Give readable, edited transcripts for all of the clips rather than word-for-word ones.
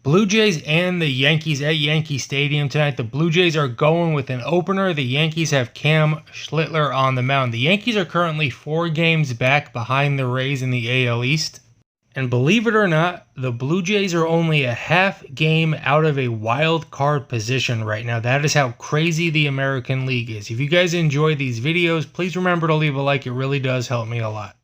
Blue Jays and the Yankees at Yankee Stadium tonight. The Blue Jays are going with an opener. The Yankees have Cam Schlitler on the mound. The Yankees are currently 4 games back behind the Rays in the AL East. And believe it or not, the Blue Jays are only a half game out of a wild card position right now. That is how crazy the American League is. If you guys enjoy these videos, please remember to leave a like. It really does help me a lot.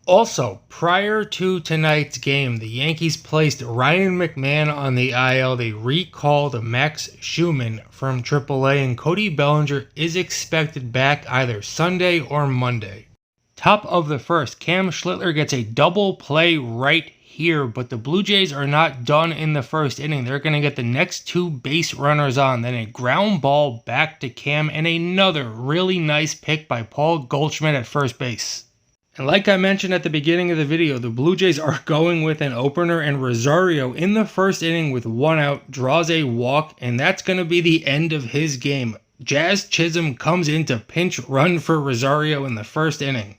Also, prior to tonight's game, the Yankees placed Ryan McMahon on the IL. They recalled Max Schumann from AAA, and Cody Bellinger is expected back either Sunday or Monday. Top of the first, Cam Schlitler gets a double play right here, but the Blue Jays are not done in the first inning. They're going to get the next 2 base runners on, then a ground ball back to Cam, and another really nice pick by Paul Goldschmidt at first base. And like I mentioned at the beginning of the video, the Blue Jays are going with an opener, and Rosario in the first inning with 1 out draws a walk, and that's going to be the end of his game. Jazz Chisholm comes in to pinch run for Rosario in the first inning.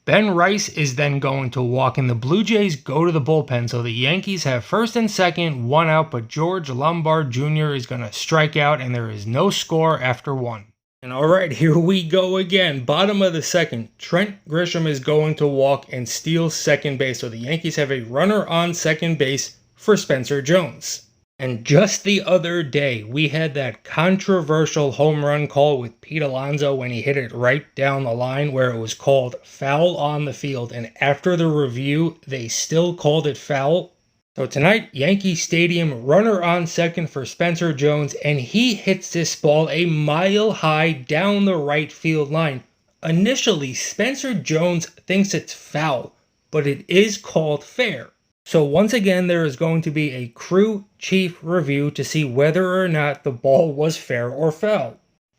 Ben Rice is then going to walk, and the Blue Jays go to the bullpen, so the Yankees have first and second, 1 out, but George Lombard Jr. is going to strike out, and there is no score after 1. And alright, here we go again. Bottom of the second, Trent Grisham is going to walk and steal second base. So the Yankees have a runner on second base for Spencer Jones. And just the other day, we had that controversial home run call with Pete Alonso when he hit it right down the line, where it was called foul on the field. And after the review, they still called it foul. So tonight, Yankee Stadium, runner on second for Spencer Jones, and he hits this ball a mile high down the right field line. Initially, Spencer Jones thinks it's foul, but it is called fair. So once again, there is going to be a crew chief review to see whether or not the ball was fair or foul.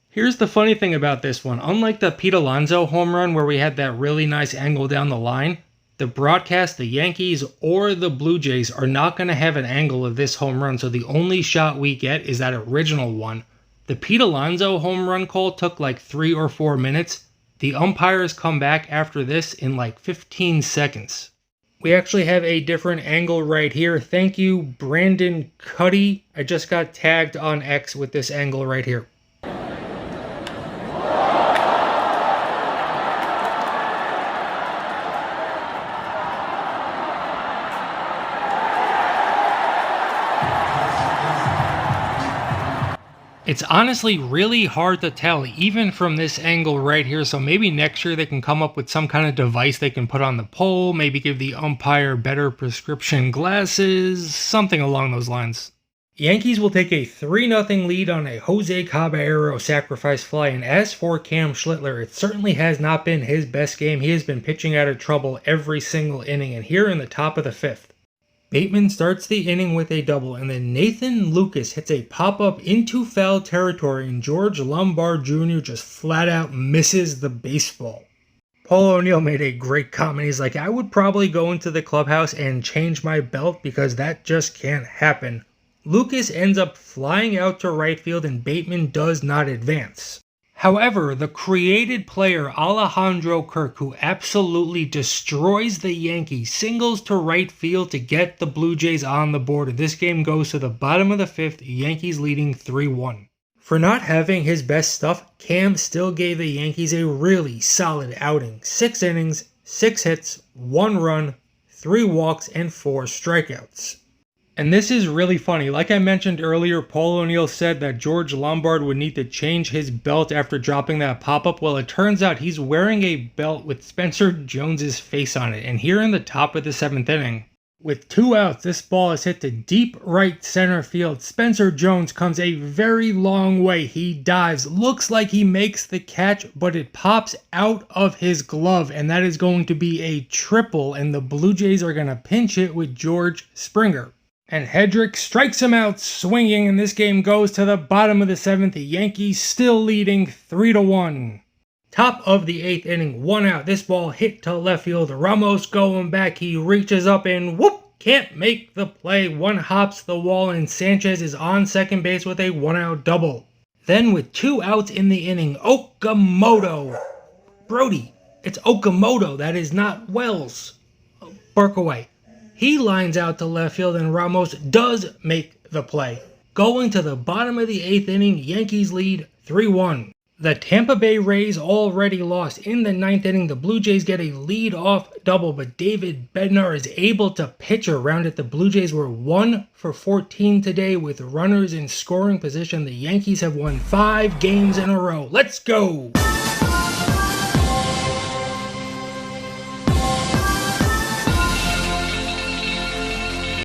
Here's the funny thing about this one. Unlike the Pete Alonso home run where we had that really nice angle down the line, the broadcast, the Yankees, or the Blue Jays are not going to have an angle of this home run, so the only shot we get is that original one. The Pete Alonso home run call took like 3 or 4 minutes. The umpires come back after this in like 15 seconds. We actually have a different angle right here. Thank you, Brandon Cuddy. I just got tagged on X with this angle right here. It's honestly really hard to tell, even from this angle right here, so maybe next year they can come up with some kind of device they can put on the pole, maybe give the umpire better prescription glasses, something along those lines. Yankees will take a 3-0 lead on a Jose Caballero sacrifice fly, and as for Cam Schlitler, it certainly has not been his best game. He has been pitching out of trouble every single inning, and here in the top of the 5th, Bateman starts the inning with a double, and then Nathan Lucas hits a pop-up into foul territory, and George Lombard Jr. just flat out misses the baseball. Paul O'Neill made a great comment. He's like, I would probably go into the clubhouse and change my belt because that just can't happen. Lucas ends up flying out to right field, and Bateman does not advance. However, the created player Alejandro Kirk, who absolutely destroys the Yankees, singles to right field to get the Blue Jays on the board. And this game goes to the bottom of the 5th, Yankees leading 3-1. For not having his best stuff, Cam still gave the Yankees a really solid outing. 6 innings, 6 hits, 1 run, 3 walks, and 4 strikeouts. And this is really funny. Like I mentioned earlier, Paul O'Neill said that George Lombard would need to change his belt after dropping that pop-up. Well, it turns out he's wearing a belt with Spencer Jones's face on it. And here in the top of the 7th inning, with 2 outs, this ball is hit to deep right center field. Spencer Jones comes a very long way. He dives, looks like he makes the catch, but it pops out of his glove. And that is going to be a triple, and the Blue Jays are going to pinch hit with George Springer. And Hedrick strikes him out swinging, and this game goes to the bottom of the 7th. The Yankees still leading 3-1. Top of the 8th inning, 1 out. This ball hit to left field. Ramos going back. He reaches up and whoop! Can't make the play. 1 hops the wall, and Sanchez is on second base with a 1-out double. Then with 2 outs in the inning, Okamoto. Brody, it's Okamoto. That is not Wells. Bark away. He lines out to left field, and Ramos does make the play. Going to the bottom of the 8th inning, Yankees lead 3-1. The Tampa Bay Rays already lost. In the 9th inning, the Blue Jays get a lead-off double, but David Bednar is able to pitch around it. The Blue Jays were 1 for 14 today with runners in scoring position. The Yankees have won 5 games in a row. Let's go!